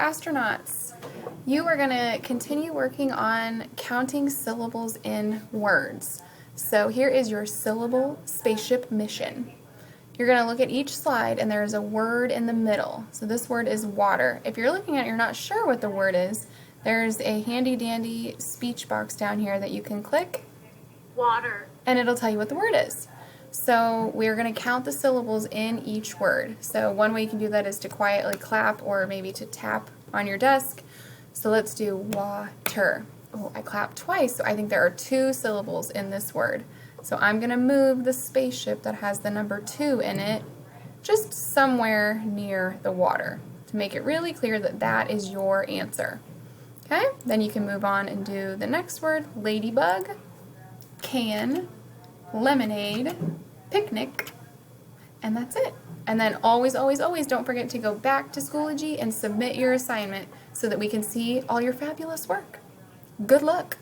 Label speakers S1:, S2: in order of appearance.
S1: astronauts. You are going to continue working on counting syllables in words. So here is your syllable spaceship mission. You're going to look at each slide and there's a word in the middle. So this word is water. If you're looking at it, you're not sure what the word is, there's a handy dandy speech box down here that you can click.
S2: Water.
S1: And it'll tell you what the word is. So we're going to count the syllables in each word. So one way you can do that is to quietly clap or maybe to tap on your desk. So let's do water. Oh, I clapped twice, so I think there are 2 syllables in this word. So I'm going to move the spaceship that has the number 2 in it just somewhere near the water to make it really clear that that is your answer. Okay, then you can move on and do the next word, ladybug, can, lemonade, picnic, and that's it. And then always, always, always don't forget to go back to Schoology and submit your assignment so that we can see all your fabulous work. Good luck!